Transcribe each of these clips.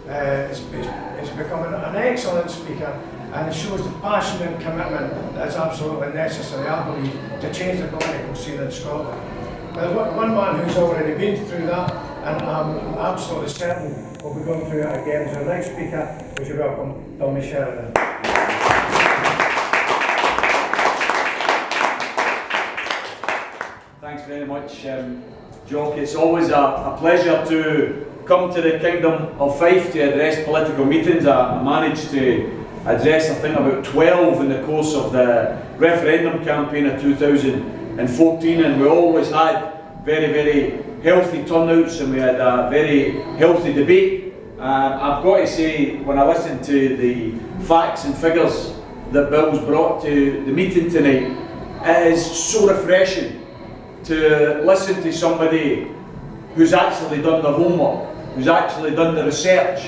He's becoming an excellent speaker, and it shows the passion and commitment that is absolutely necessary, I believe, to change the political scene in Scotland. There's one man who's already been through that, and I'm absolutely certain we'll be going through it again. So the next speaker, would you welcome Sheridan. Thanks very much, Jock. It's always a pleasure to come to the Kingdom of Fife to address political meetings. I managed to address, I think, about 12 in the course of the referendum campaign of 2014, and we always had very, very healthy turnouts, and we had a very healthy debate. I've got to say, when I listen to the facts and figures that Bill's brought to the meeting tonight, it is so refreshing to listen to somebody who's actually done the homework, who's actually done the research,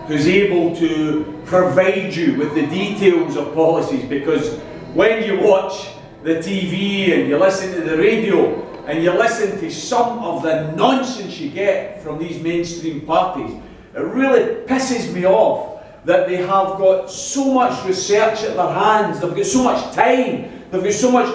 who's able to provide you with the details of policies. Because when you watch the TV and you listen to the radio and you listen to some of the nonsense you get from these mainstream parties, it really pisses me off that they have got so much research at their hands, they've got so much time, they've got so much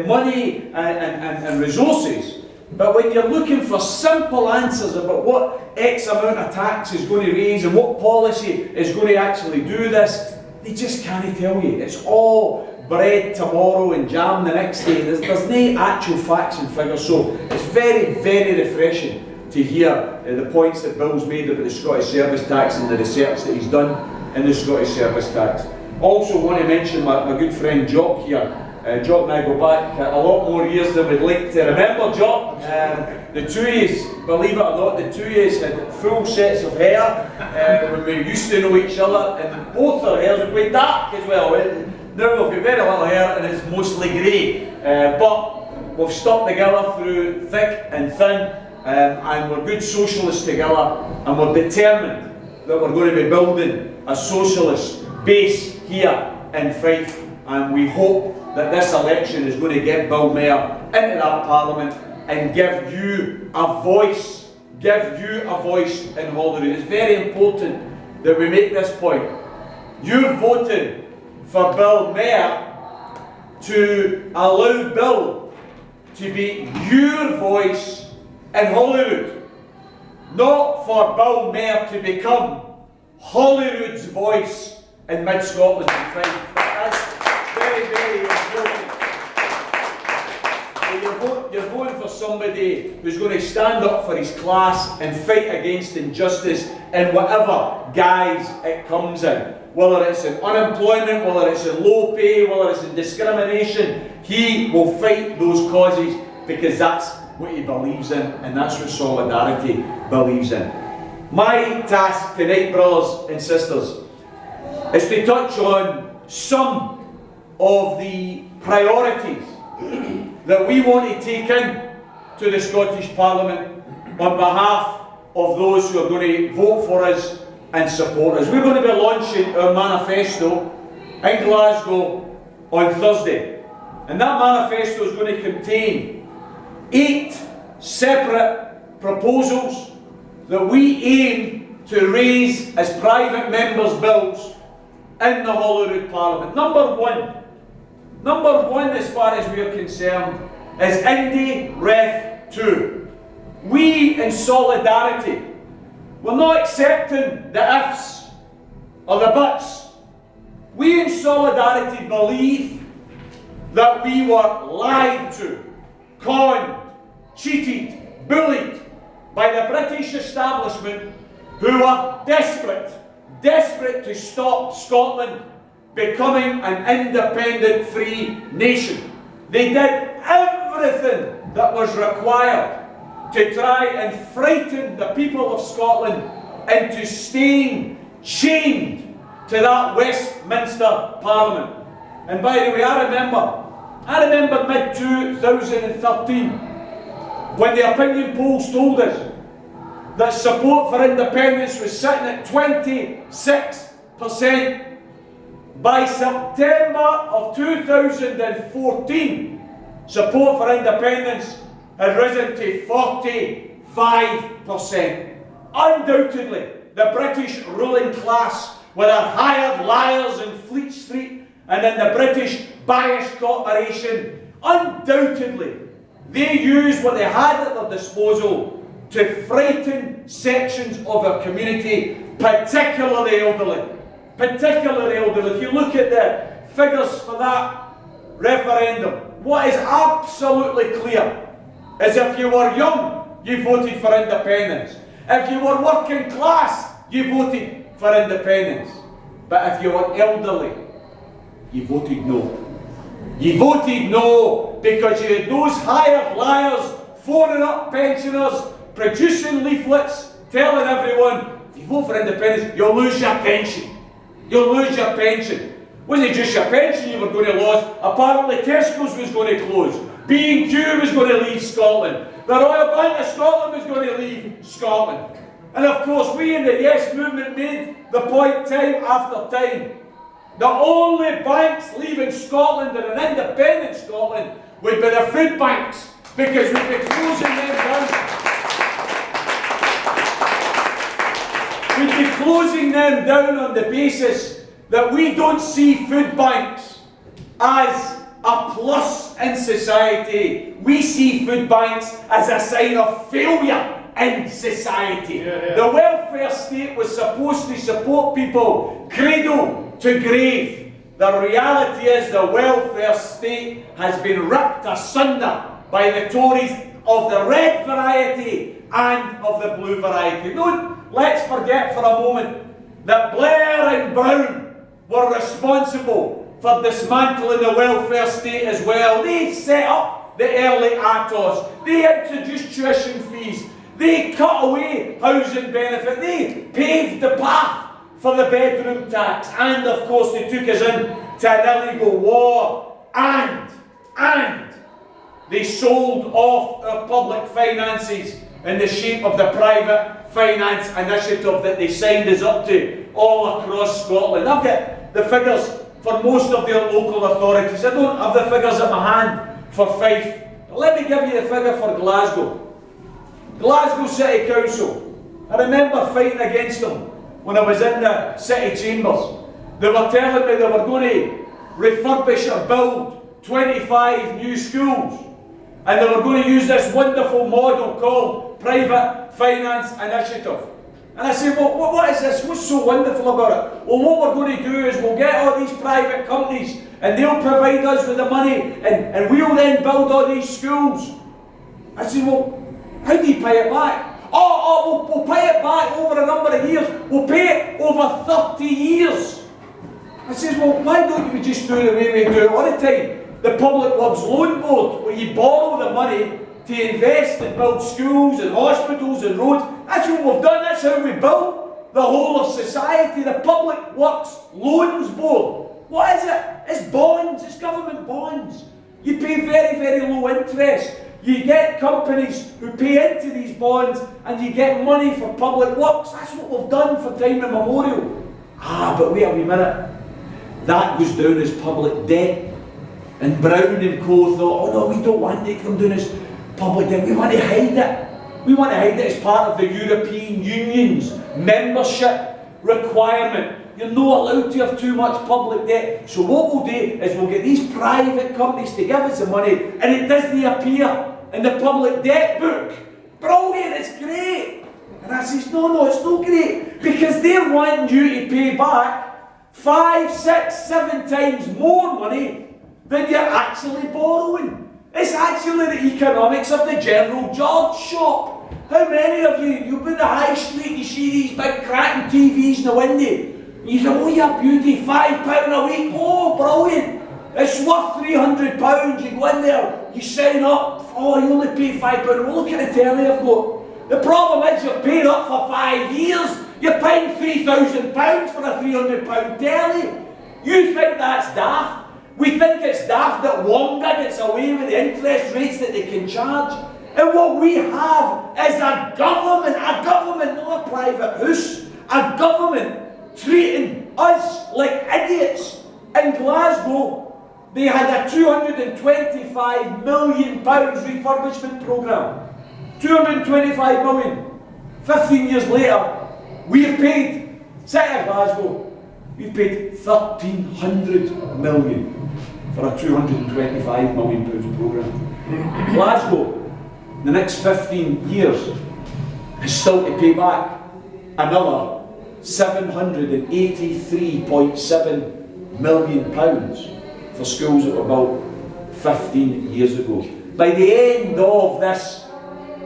money and resources, but when you're looking for simple answers about what X amount of tax is going to raise and what policy is going to actually do this, they just can't tell you. It's all bread tomorrow and jam the next day. There's no actual facts and figures, so it's very, very refreshing to hear the points that Bill's made about the Scottish service tax and the research that he's done in the Scottish service tax. Also want to mention my good friend Jock here. Jock and I go back a lot more years than we'd like to remember, Jock. The two of us, believe it or not, the two of us had full sets of hair when we used to know each other, and both our hairs are quite dark as well. Now we've got very little hair and it's mostly grey, but we've stuck together through thick and thin, and we're good socialists together, and we're determined that we're going to be building a socialist base here in Fife, and we hope that this election is going to get Bill Maher into that Parliament and give you a voice, in Holyrood. It's very important that we make this point. You're voting for Bill Maher to allow Bill to be your voice in Holyrood, not for Bill Maher to become Holyrood's voice in mid-Scotland and Fife. That's very, very important. So you're voting for somebody who's going to stand up for his class and fight against injustice in whatever guise it comes in. Whether it's in unemployment, whether it's in low pay, whether it's in discrimination, he will fight those causes because that's what he believes in, and that's what Solidarity believes in. My task tonight, brothers and sisters, is to touch on some of the priorities that we want to take in to the Scottish Parliament on behalf of those who are going to vote for us and support us. We're going to be launching our manifesto in Glasgow on Thursday, and that manifesto is going to contain 8 separate proposals that we aim to raise as private members' bills in the Holyrood Parliament. Number one, as far as we are concerned, is Indy Ref 2. We in Solidarity, we're not accepting the ifs or the buts. We in Solidarity believe that we were lied to, conned, cheated, bullied by the British establishment, who are desperate to stop Scotland becoming an independent free nation. They did everything that was required to try and frighten the people of Scotland into staying chained to that Westminster Parliament. And by the way, I remember mid-2013 when the opinion polls told us that support for independence was sitting at 26%. By September of 2014, support for independence had risen to 45%. Undoubtedly, the British ruling class with their hired liars in Fleet Street and in the British Bias Corporation, undoubtedly, they used what they had at their disposal to frighten sections of our community, particularly the elderly. Particularly the elderly. If you look at the figures for that referendum, what is absolutely clear is if you were young, you voted for independence. If you were working class, you voted for independence. But if you were elderly, you voted no. You voted no because you had those hired liars phoning up pensioners, producing leaflets, telling everyone, if you vote for independence, you'll lose your pension. You'll lose your pension. Wasn't just your pension you were going to lose. Apparently Tesco's was going to close. B&Q was going to leave Scotland. The Royal Bank of Scotland was going to leave Scotland. And of course we in the Yes movement made the point time after time. The only banks leaving Scotland and an independent Scotland would be the food banks, because we'd be closing them down. We'd be closing them down on the basis that we don't see food banks as a plus in society. We see food banks as a sign of failure in society. The welfare state was supposed to support people cradle to grave. The reality is the welfare state has been ripped asunder by the Tories of the red variety and of the blue variety. Let's forget for a moment that Blair and Brown were responsible for dismantling the welfare state as well. They set up the early ATOS. They introduced tuition fees. They cut away housing benefit. They paved the path for the bedroom tax. And of course they took us into an illegal war. And they sold off our public finances in the shape of the private finance initiative that they signed us up to all across Scotland. I've got the figures for most of their local authorities. I don't have the figures at my hand for Fife. But let me give you the figure for Glasgow. Glasgow City Council. I remember fighting against them when I was in the city chambers. They were telling me they were going to refurbish or build 25 new schools. And they were going to use this wonderful model called Private Finance Initiative. And I said, well, what is this? What's so wonderful about it? Well, what we're going to do is we'll get all these private companies and they'll provide us with the money and we'll then build all these schools. I said, well, how do you pay it back? We'll pay it back over a number of years. We'll pay it over 30 years. I said, well, why don't we just do it the way we do it all the time? The Public Works Loan Board, where you borrow the money to invest and build schools and hospitals and roads. That's what we've done. That's how we built the whole of society. The Public Works Loans Board. What is it? It's bonds. It's government bonds. You pay very, very low interest. You get companies who pay into these bonds and you get money for public works. That's what we've done for time immemorial. But wait a wee minute. That goes down as public debt. And Brown and Co thought, oh no, we don't want it to come down as public debt. We want to hide it. We want to hide it as part of the European Union's membership requirement. You're not allowed to have too much public debt. So what we'll do is we'll get these private companies to give us the money and it doesn't appear in the public debt book. Brilliant, it's great. And I says, no, it's not great. Because they're wanting you to pay back 5, 6, 7 times more money than you're actually borrowing. It's actually the economics of the General George shop. How many of you've been to the high street, you see these big cracking TVs in the window, and you say, oh yeah, beauty, £5 a week, oh brilliant, it's worth £300, you go in there, you sign up, oh you only pay £5, well look at the telly I've got. The problem is you've paid up for 5 years, you're paying £3,000 for a £300 telly. You think that's daft? We think it's daft that Wonga gets away with the interest rates that they can charge. And what we have is a government, not a private house, a government treating us like idiots. In Glasgow, they had a £225 million refurbishment programme. 225 million. 15 years later, We've paid, City of Glasgow, we've paid 1,300 million for a £225 million programme. Glasgow, in the next 15 years, is still to pay back another £783.7 million for schools that were built 15 years ago. By the end of this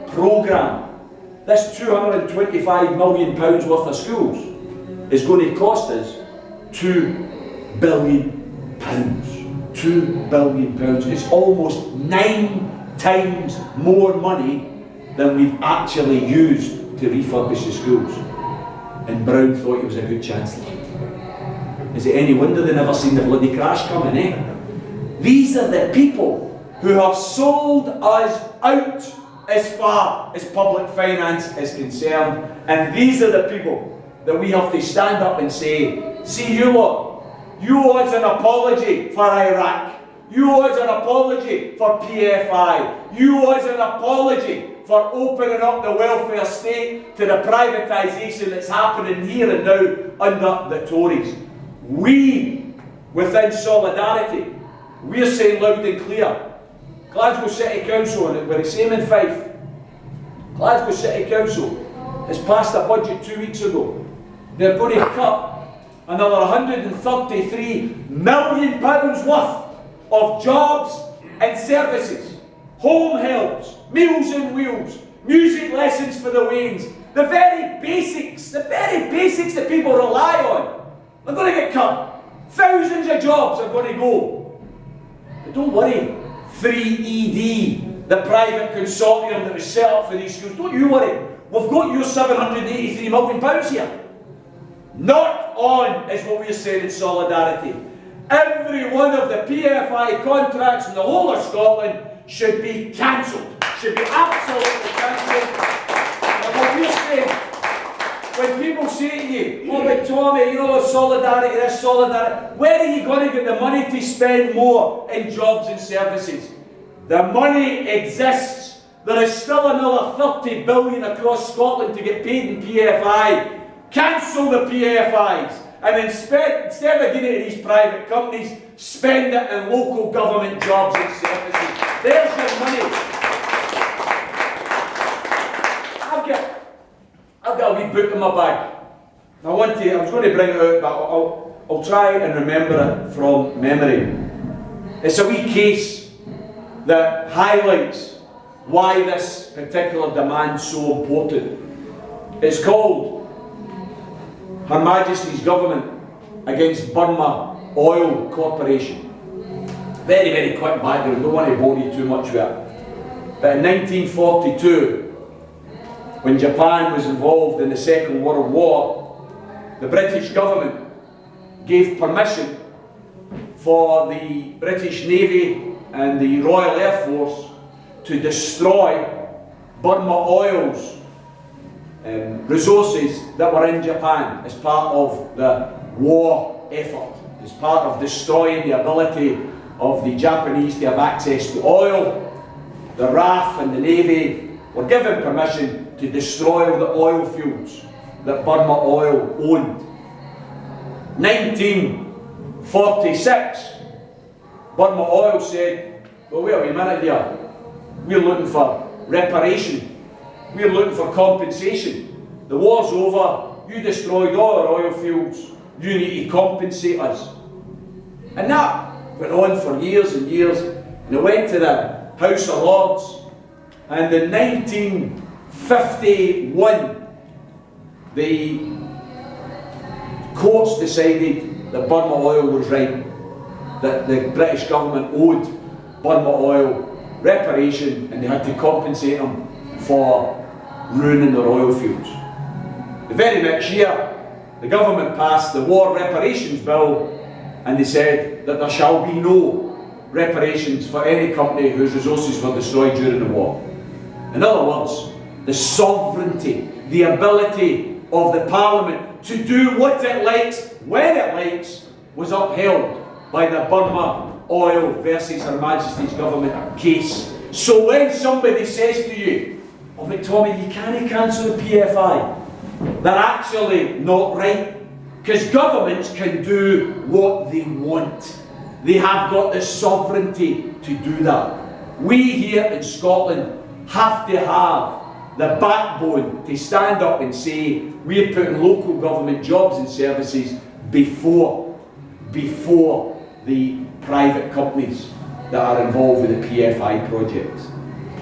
programme, this £225 million worth of schools is going to cost us £2 billion. £2 billion. It's almost 9 times more money than we've actually used to refurbish the schools. And Brown thought he was a good chancellor. Is it any wonder they never seen the bloody crash coming, eh? These are the people who have sold us out as far as public finance is concerned. And these are the people that we have to stand up and say, see you lot, you owe us an apology for Iraq. You owe us an apology for PFI. You owe us an apology for opening up the welfare state to the privatisation that's happening here and now under the Tories. We, within Solidarity, we're saying loud and clear, Glasgow City Council, and we're the same in Fife, Glasgow City Council has passed a budget 2 weeks ago. They're going to cut another £133 million worth of jobs and services, home helps, meals and wheels, music lessons for the Waynes, the very basics that people rely on, are going to get cut. Thousands of jobs are going to go. But don't worry, 3ED, the private consortium that was set up for these schools, don't you worry, we've got your £783 million here. Not on, is what we're saying in Solidarity. Every one of the PFI contracts in the whole of Scotland should be cancelled. Should be absolutely cancelled. And what we're saying, when people say to you, oh but Tommy, you know, Solidarity, this Solidarity, where are you going to get the money to spend more in jobs and services? The money exists. There is still another 30 billion across Scotland to get paid in PFI. Cancel the PFIs. And instead of giving it to these private companies, spend it in local government jobs and services. There's your money. I've got a wee book in my bag. I was going to bring it out, but I'll try and remember it from memory. It's a wee case that highlights why this particular demand is so important. It's called Her Majesty's Government against Burma Oil Corporation. Very, very quick background, don't want to bore you too much with it. But in 1942, when Japan was involved in the Second World War, the British government gave permission for the British Navy and the Royal Air Force to destroy Burma Oil's resources that were in Japan as part of the war effort, as part of destroying the ability of the Japanese to have access to oil. The RAF and the Navy were given permission to destroy the oil fields that Burma Oil owned. 1946, Burma Oil said, well, wait a minute here, we're looking for reparation. We're looking for compensation. The war's over, you destroyed all our oil fields, you need to compensate us. And that went on for years and years, and it went to the House of Lords, and in 1951, the courts decided that Burma Oil was right, that the British government owed Burma Oil reparation, and they had to compensate them for ruining their oil fields. The very next year, the government passed the War Reparations Bill, and they said that there shall be no reparations for any company whose resources were destroyed during the war. In other words, the sovereignty, the ability of the Parliament to do what it likes, when it likes, was upheld by the Burma Oil versus Her Majesty's Government case. So when somebody says to you, oh but Tommy, you can't cancel the PFI, they're actually not right. Because governments can do what they want. They have got the sovereignty to do that. We here in Scotland have to have the backbone to stand up and say we're putting local government jobs and services before the private companies that are involved with the PFI projects.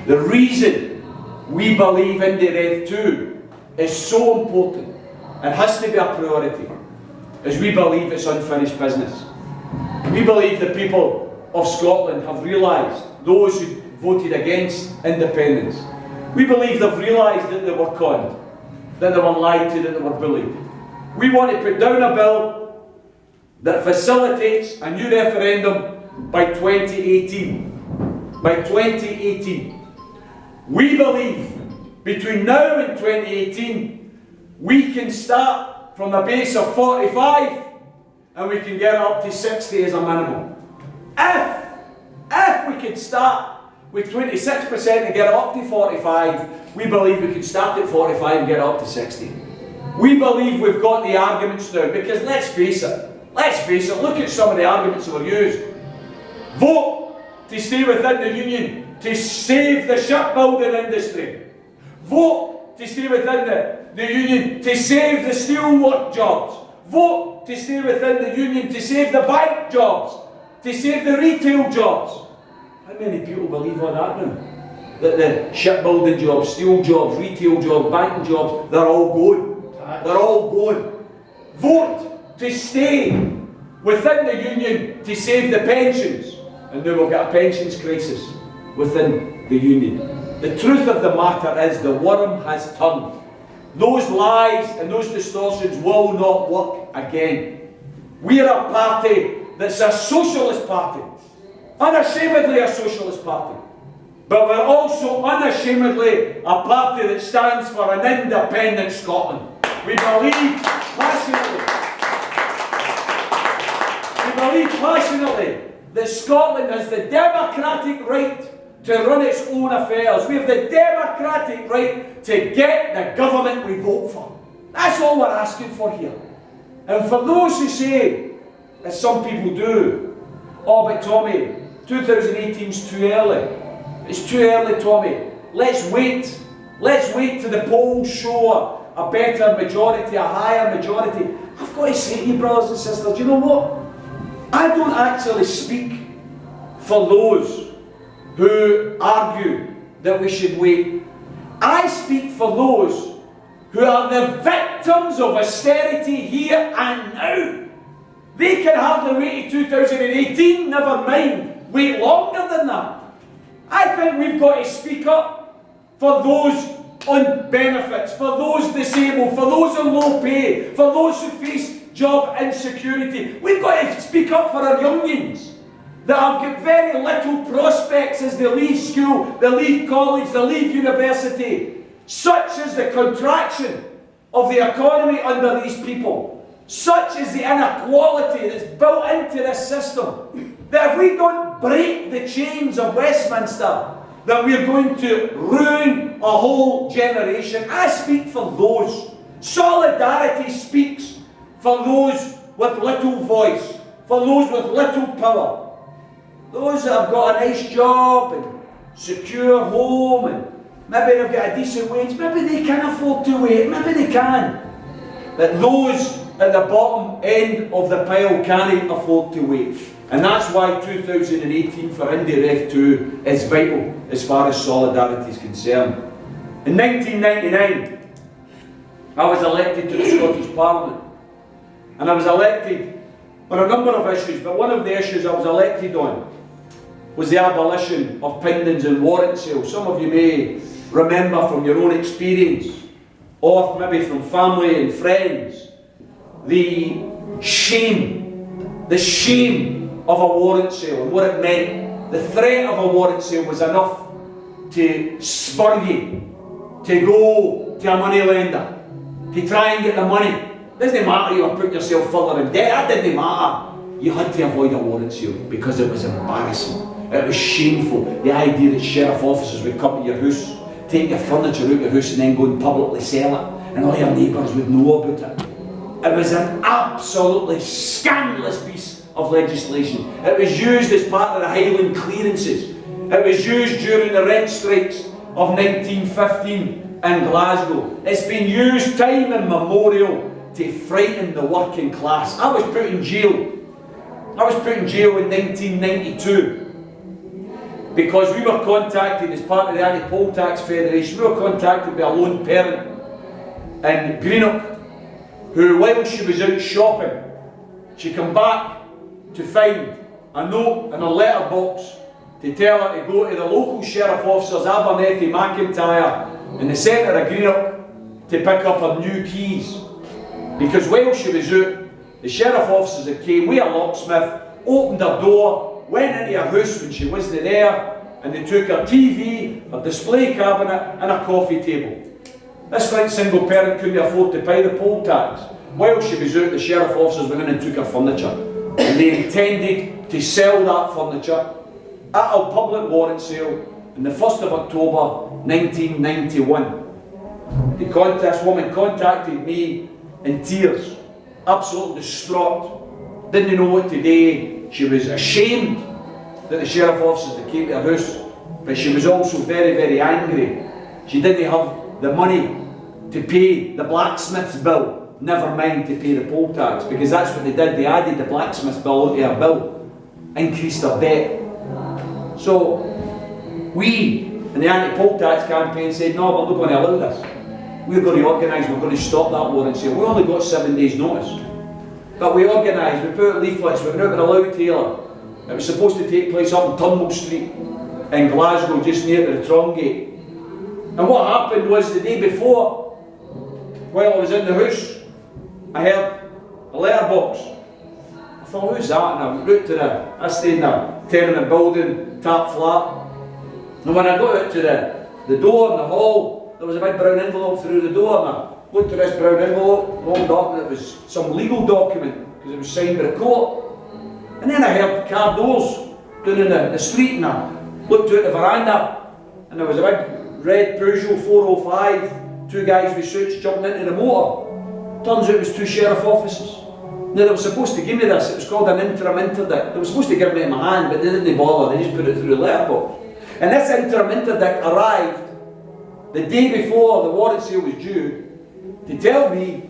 The reason we believe Indirect 2 is so important and has to be a priority is we believe it's unfinished business. We believe the people of Scotland have realised, those who voted against independence, we believe they've realised that they were conned, that they were lied to, that they were bullied. We want to put down a bill that facilitates a new referendum by 2018. By 2018. We believe between now and 2018 we can start from a base of 45 and we can get up to 60 as a minimum. If we can start with 26% and get up to 45, we believe we can start at 45 and get up to 60. We believe we've got the arguments now, because let's face it, look at some of the arguments that were used. Vote to stay within the union to save the shipbuilding industry. Vote to stay within the union to save the steelwork jobs. Vote to stay within the union to save the bank jobs, to save the retail jobs. How many people believe all that now? That the shipbuilding jobs, steel jobs, retail jobs, banking jobs, they're all going. They're all going. Vote to stay within the union to save the pensions. And now we've got a pensions crisis within the union. The truth of the matter is the worm has turned. Those lies and those distortions will not work again. We are a party that's a socialist party. Unashamedly a socialist party. But we're also unashamedly a party that stands for an independent Scotland. We believe passionately that Scotland has the democratic right to run its own affairs. We have the democratic right to get the government we vote for. That's all we're asking for here. And for those who say, as some people do, oh but Tommy, 2018 is too early. It's too early, Tommy. Let's wait. Let's wait till the polls show a better majority, a higher majority. I've got to say to you, brothers and sisters, you know what? I don't actually speak for those who argue that we should wait. I speak for those who are the victims of austerity here and now. They can hardly wait to 2018, never mind wait longer than that. I think we've got to speak up for those on benefits, for those disabled, for those on low pay, for those who face job insecurity. We've got to speak up for our youngins that have got very little prospects as they leave school, they leave college, they leave university. Such is the contraction of the economy under these people. Such is the inequality that's built into this system, that if we don't break the chains of Westminster, then we're going to ruin a whole generation. I speak for those. Solidarity speaks for those with little voice, for those with little power. Those that have got a nice job and secure home and maybe they've got a decent wage, maybe they can afford to wait, maybe they can. But those at the bottom end of the pile can't afford to wait. And that's why 2018 for Indirect 2 is vital as far as solidarity is concerned. In 1999, I was elected to the Scottish Parliament. And I was elected on a number of issues, but one of the issues I was elected on was the abolition of pindings and warrant sales. Some of you may remember from your own experience, or maybe from family and friends, the shame of a warrant sale and what it meant. The threat of a warrant sale was enough to spur you to go to a money lender, to try and get the money. It doesn't matter you have put yourself further in debt, that didn't matter. You had to avoid a warrant sale because it was embarrassing. It was shameful. The idea that sheriff officers would come to your house, take your furniture out of your house and then go and publicly sell it. and all your neighbours would know about it. It was an absolutely scandalous piece of legislation. It was used as part of the Highland clearances. It was used during the rent strikes of 1915 in Glasgow. It's been used time immemorial to frighten the working class. I was put in jail. I was put in jail in 1992 because we were contacted as part of the Anti-Poll Tax Federation. We were contacted by a lone parent in Greenock who, while she was out shopping, she came back to find a note in her letterbox to tell her to go to the local sheriff officers, Abernethy McIntyre, in the centre of Greenock, to pick up her new keys. Because while she was out, the sheriff officers that came with a locksmith, opened her door, went into her house when she wasn't there, and they took her TV, her display cabinet, and her coffee table. This fine single parent couldn't afford to pay the poll tax. While she was out, the sheriff officers went in and took her furniture. And they intended to sell that furniture at a public warrant sale on the 1st of October 1991. This woman contacted me in tears, absolutely distraught, didn't know what to do. She was ashamed that the sheriff officers that came to her house, but she was also very, very angry. She didn't have the money to pay the blacksmith's bill, never mind to pay the poll tax, because that's what they did. They added the blacksmith's bill onto her bill, increased her debt. So we in the anti-poll tax campaign said, no, we're not going to allow this. We're going to organise, we're going to stop that warrant sale. We only got 7 days notice. But we organised, we put out leaflets, we went out with a loudhailer. It was supposed to take place up in Turnbull Street in Glasgow, just near to the Tron Gate. And what happened was the day before, while I was in the house, I heard a letterbox. I thought, who's that? And I went out to I stayed in a tenement building, tap flat. And when I got out to the door in the hall, there was a big brown envelope through the door, and I looked at this brown envelope, rolled up, and it was some legal document, because it was signed by the court. And then I heard car doors down in the street, and I looked out the veranda, and there was a big red Peugeot 405, two guys with suits jumping into the motor. Turns out it was two sheriff officers. Now they were supposed to give me this, it was called an interim interdict. They were supposed to give me it in my hand, but they didn't bother, they just put it through the letterbox. And this interim interdict arrived the day before the warrant sale was due to tell me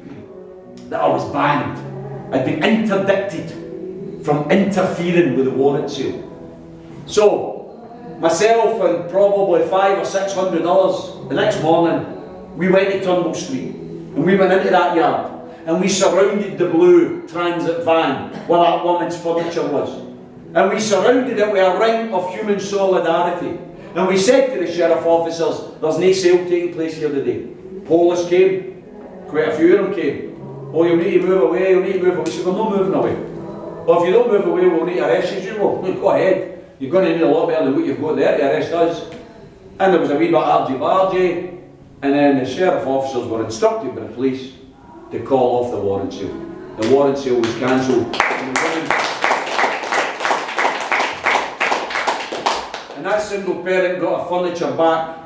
that I was banned. I'd been interdicted from interfering with the warrant sale. So, myself and probably 500 or 600 others, the next morning, we went to Turnbull Street and we went into that yard and we surrounded the blue transit van where that woman's furniture was. And we surrounded it with a ring of human solidarity. And we said to the sheriff officers, there's no sale taking place here today. Police came, quite a few of them came. Oh, you'll need to move away, you'll need to move away. We said, we're not moving away. Well, if you don't move away, we'll need to arrest you. Well, go ahead. You're going to need a lot better than what you've got there to arrest us. And there was a wee bit argy-bargy, and then the sheriff officers were instructed by the police to call off the warrant sale. The warrant sale was cancelled. And that single parent got her furniture back.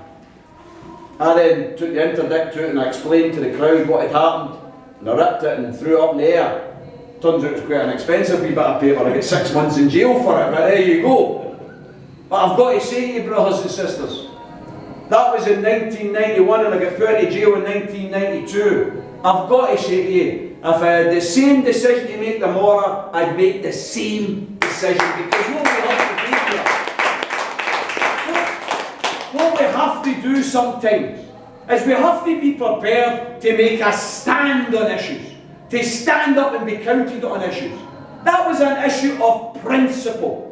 I then took the interdict to it and I explained to the crowd what had happened. And I ripped it and threw it up in the air. Turns out it was quite an expensive wee bit of paper. I got 6 months in jail for it, but there you go. But I've got to say to you, brothers and sisters, that was in 1991 and I got put into jail in 1992. I've got to say to you, if I had the same decision to make tomorrow, I'd make the same decision, because what we have to do here, what we have to do sometimes is we have to be prepared to make a stand on issues, to stand up and be counted on issues. That was an issue of principle.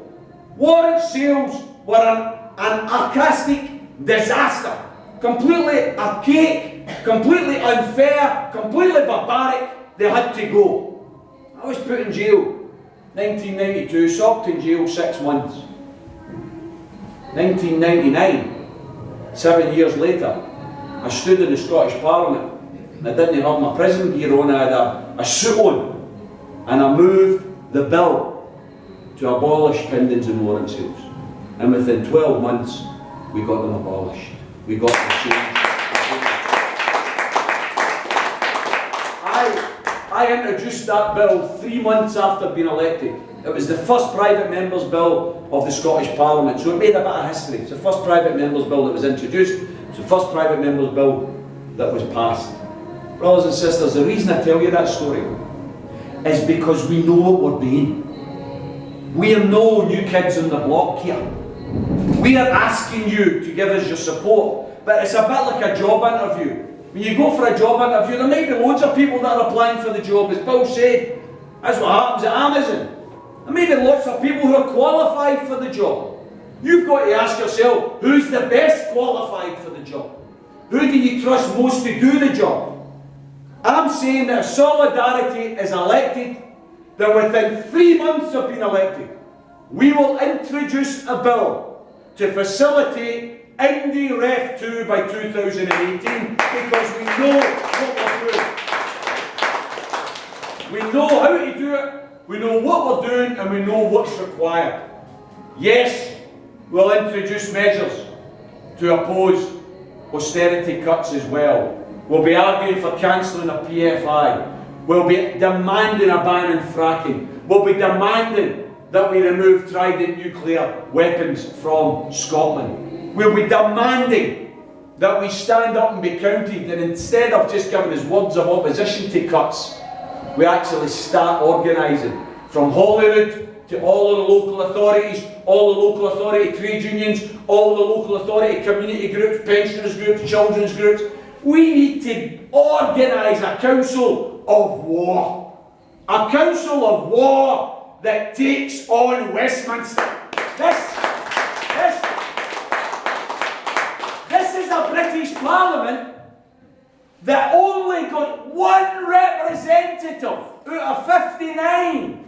Warrant sales were an archaic disaster, completely archaic, completely unfair, completely barbaric. They had to go. I was put in jail 1992, socked in jail 6 months. 1999, 7 years later, I stood in the Scottish Parliament and I didn't have my prison gear on, I had a suit on, and I moved the bill to abolish pindings and warrant sales. And within 12 months, we got them abolished. We got them changed. I introduced that bill 3 months after being elected. It was the first private members bill of the Scottish Parliament, so it made a bit of history. It's the first private members bill that was introduced. It's the first private members bill that was passed. Brothers and sisters, the reason I tell you that story is because we know what we're doing. We are no new kids on the block here. We are asking you to give us your support, but it's a bit like a job interview. When you go for a job interview, there might be loads of people that are applying for the job. As Bill said, that's what happens at Amazon. There may be lots of people who are qualified for the job. You've got to ask yourself, who's the best qualified for the job? Who do you trust most to do the job? I'm saying that if Solidarity is elected, that within 3 months of being elected, we will introduce a bill to facilitate Indie Ref 2 by 2018, because we know what we're doing. We know how to do it, we know what we're doing, and we know what's required. Yes, we'll introduce measures to oppose austerity cuts as well. We'll be arguing for cancelling a PFI. We'll be demanding a ban on fracking. We'll be demanding that we remove Trident nuclear weapons from Scotland. We'll be demanding that we stand up and be counted, and instead of just giving us words of opposition to cuts, we actually start organising from Holyrood to all of the local authorities, all the local authority trade unions, all the local authority community groups, pensioners groups, children's groups. We need to organise a council of war. A council of war that takes on Westminster. This is a British Parliament that only got one representative out of 59.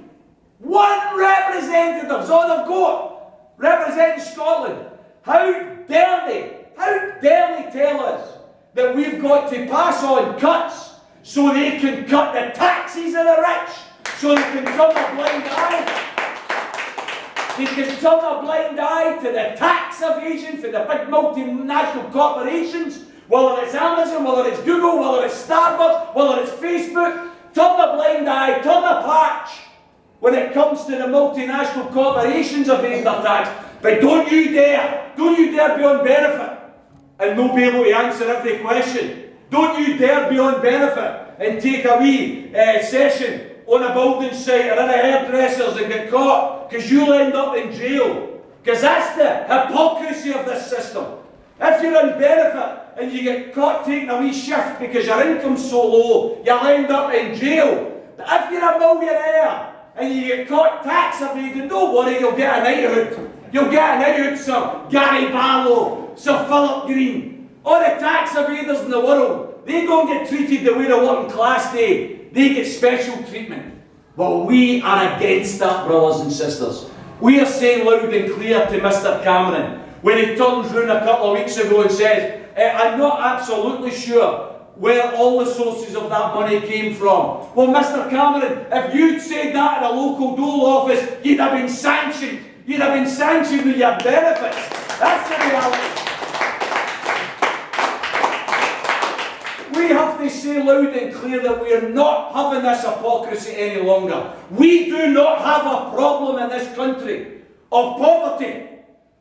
One representative is all they've got representing Scotland. How dare they tell us that we've got to pass on cuts so they can cut the taxes of the rich, so they can turn a blind eye. They can turn a blind eye to the tax evasion for the big multinational corporations, whether it's Amazon, whether it's Google, whether it's Starbucks, whether it's Facebook. Turn a blind eye, turn a patch when it comes to the multinational corporations evading their tax. But don't you dare be on benefit and not be able to answer every question. Don't you dare be on benefit and take a wee session on a building site or in a hairdresser's and get caught, because you'll end up in jail. Because that's the hypocrisy of this system. If you're on benefit and you get caught taking a wee shift because your income's so low, you'll end up in jail. But if you're a millionaire and you get caught tax evading, don't worry, you'll get a knighthood. You'll get a knighthood, Sir Gary Barlow, Sir Philip Green. All the tax evaders in the world, they don't get treated the way the working class do. They get special treatment. Well, we are against that, brothers and sisters. We are saying loud and clear to Mr. Cameron, when he turns round a couple of weeks ago and says, I'm not absolutely sure where all the sources of that money came from. Well, Mr. Cameron, if you'd said that in a local dole office, you'd have been sanctioned. You'd have been sanctioned with your benefits. That's the reality. We have to say loud and clear that we are not having this hypocrisy any longer. We do not have a problem in this country of poverty.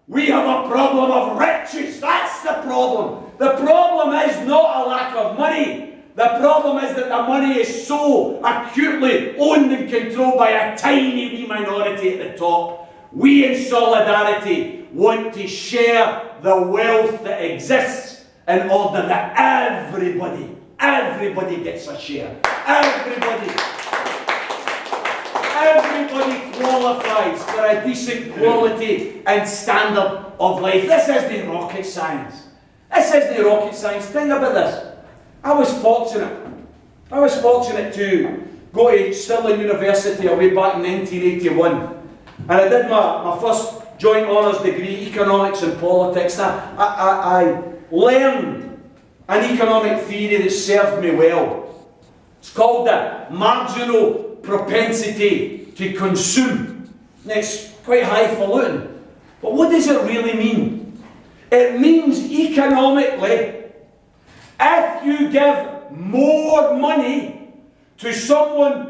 We have a problem of riches. That's the problem. The problem is not a lack of money. The problem is that the money is so acutely owned and controlled by a tiny wee minority at the top. We in Solidarity want to share the wealth that exists in order that everybody gets a share. Everybody qualifies for a decent quality and standard of life. This isn't rocket science. Think about this. I was fortunate to go to Stirling University way back in 1981. And I did my first joint honours degree, economics and politics. I learned an economic theory that served me well. It's called the marginal propensity to consume. And it's quite highfalutin. But what does it really mean? It means economically, if you give more money to someone